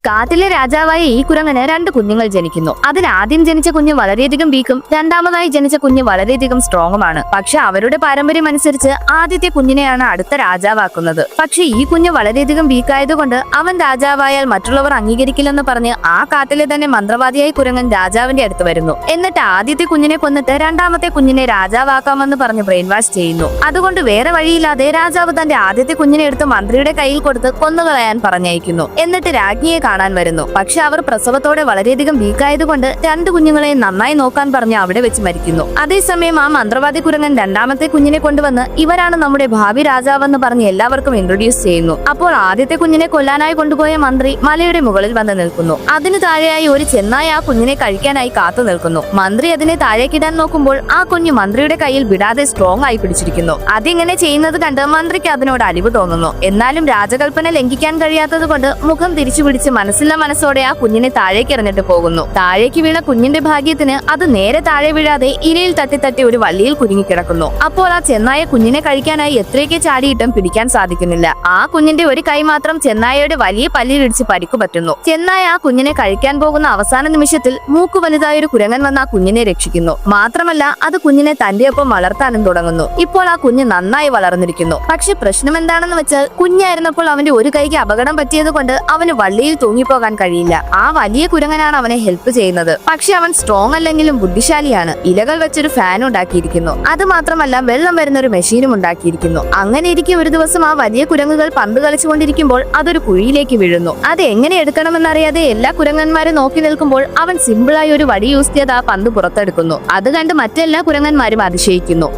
കാട്ടിലെ രാജാവായ ഈ കുരങ്ങന് 2 കുഞ്ഞുങ്ങൾ ജനിക്കുന്നു. അതിനാദ്യം ജനിച്ച കുഞ്ഞ് വളരെയധികം വീക്കും രണ്ടാമതായി ജനിച്ച കുഞ്ഞ് വളരെയധികം സ്ട്രോങ്ങുമാണ്. പക്ഷെ അവരുടെ പാരമ്പര്യം അനുസരിച്ച് ആദ്യത്തെ കുഞ്ഞിനെയാണ് അടുത്ത രാജാവാക്കുന്നത്. പക്ഷെ ഈ കുഞ്ഞ് വളരെയധികം വീക്കായതുകൊണ്ട് അവൻ രാജാവായാൽ മറ്റുള്ളവർ അംഗീകരിക്കില്ലെന്ന് പറഞ്ഞ് ആ കാട്ടിലെ തന്നെ മന്ത്രവാദിയായ കുരങ്ങൻ രാജാവിന്റെ അടുത്ത് വരുന്നു. എന്നിട്ട് ആദ്യത്തെ കുഞ്ഞിനെ കൊന്നിട്ട് രണ്ടാമത്തെ കുഞ്ഞിനെ രാജാവാക്കാമെന്ന് പറഞ്ഞ് ബ്രെയിൻ വാഷ് ചെയ്യുന്നു. അതുകൊണ്ട് വേറെ വഴിയില്ലാതെ രാജാവ് തന്റെ ആദ്യത്തെ കുഞ്ഞിനെ എടുത്ത് മന്ത്രിയുടെ കയ്യിൽ കൊടുത്ത് കൊന്നുകളയാൻ പറഞ്ഞയക്കുന്നു. എന്നിട്ട് രാജ്ഞിയെ കാണാൻ വരുന്നു. പക്ഷെ അവർ പ്രസവത്തോടെ വളരെയധികം വീക്കായതുകൊണ്ട് 2 കുഞ്ഞുങ്ങളെ നന്നായി നോക്കാൻ പറഞ്ഞ് അവിടെ വെച്ച് മരിക്കുന്നു. അതേസമയം ആ മന്ത്രവാദി കുരങ്ങൻ രണ്ടാമത്തെ കുഞ്ഞിനെ കൊണ്ടുവന്ന് ഇവരാണ് നമ്മുടെ ഭാവി രാജാവെന്ന് പറഞ്ഞ് എല്ലാവർക്കും ഇൻട്രൊഡ്യൂസ് ചെയ്യുന്നു. അപ്പോൾ ആദ്യത്തെ കുഞ്ഞിനെ കൊല്ലാനായി കൊണ്ടുപോയ മന്ത്രി മലയുടെ മുകളിൽ വന്ന് നിൽക്കുന്നു. അതിന് താഴെയായി ഒരു ചെന്നായ ആ കുഞ്ഞിനെ കഴിക്കാനായി കാത്തു നിൽക്കുന്നു. മന്ത്രി അതിനെ താഴേക്കിടാൻ നോക്കുമ്പോൾ ആ കുഞ്ഞ് മന്ത്രിയുടെ കയ്യിൽ വിടാതെ സ്ട്രോങ് ആയി പിടിച്ചിരിക്കുന്നു. അതിങ്ങനെ ചെയ്യുന്നത് കണ്ട് മന്ത്രിക്ക് അതിനോട് അലിവ് തോന്നുന്നു. എന്നാലും രാജകൽപ്പന ലംഘിക്കാൻ കഴിയാത്തത് കൊണ്ട് മുഖം തിരിച്ചു പിടിച്ച് മനസ്സില്ല മനസ്സോടെ ആ കുഞ്ഞിനെ താഴേക്ക് എറിഞ്ഞിട്ട് പോകുന്നു. താഴേക്ക് വീണ കുഞ്ഞിന്റെ ഭാഗ്യത്തിന് അത് നേരെ താഴെ വീഴാതെ ഇലയിൽ തട്ടി ഒരു വള്ളിയിൽ കുരുങ്ങിക്കിടക്കുന്നു. അപ്പോൾ ആ ചെന്നായ കുഞ്ഞിനെ കഴിക്കാനായി എത്രയൊക്കെ ചാടിയിട്ടും പിടിക്കാൻ സാധിക്കുന്നില്ല. ആ കുഞ്ഞിന്റെ ഒരു കൈ മാത്രം ചെന്നായയുടെ വലിയ പല്ലിലിടിച്ച് പരിക്കു പറ്റുന്നു. ചെന്നായ ആ കുഞ്ഞിനെ കഴിക്കാൻ പോകുന്ന അവസാന നിമിഷത്തിൽ മൂക്ക് വലുതായ ഒരു കുരങ്ങൻ വന്ന് ആ കുഞ്ഞിനെ രക്ഷിക്കുന്നു. മാത്രമല്ല അത് കുഞ്ഞിനെ തന്റെ ഒപ്പം വളർത്താനും തുടങ്ങുന്നു. ഇപ്പോൾ ആ കുഞ്ഞ് നന്നായി വളർന്നിരിക്കുന്നു. പക്ഷെ പ്രശ്നം എന്താണെന്ന് വെച്ചാൽ കുഞ്ഞായിരുന്നപ്പോൾ അവന്റെ ഒരു കൈക്ക് അപകടം പറ്റിയത് കൊണ്ട് അവന് വള്ളിയിൽ തൂങ്ങിപ്പോകാൻ കഴിയില്ല. ആ വലിയ കുരങ്ങനാണ് അവനെ ഹെൽപ്പ് ചെയ്യുന്നത്. പക്ഷെ അവൻ സ്ട്രോങ് അല്ലെങ്കിലും ബുദ്ധിശാലിയാണ്. ഇലകൾ വെച്ചൊരു ഫാൻ ഉണ്ടാക്കിയിരിക്കുന്നു. അത് മാത്രമല്ല വെള്ളം വരുന്ന ഒരു മെഷീനും ഉണ്ടാക്കിയിരിക്കുന്നു. അങ്ങനെ ഇരിക്കെ ഒരു ദിവസം ആ വലിയ കുരങ്ങുകൾ പന്ത് കളിച്ചുകൊണ്ടിരിക്കുമ്പോൾ അതൊരു കുഴിയിലേക്ക് വീഴുന്നു. അത് എങ്ങനെ എടുക്കണമെന്നറിയാതെ എല്ലാ കുരങ്ങന്മാരും നോക്കി നിൽക്കുമ്പോൾ അവൻ സിമ്പിളായി ഒരു വടി യൂസ് ചെയ്ത് ആ പന്ത് പുറത്തെടുക്കുന്നു. അത് കണ്ട് മറ്റെല്ലാ കുരങ്ങന്മാരും അതിശയിക്കുന്നു.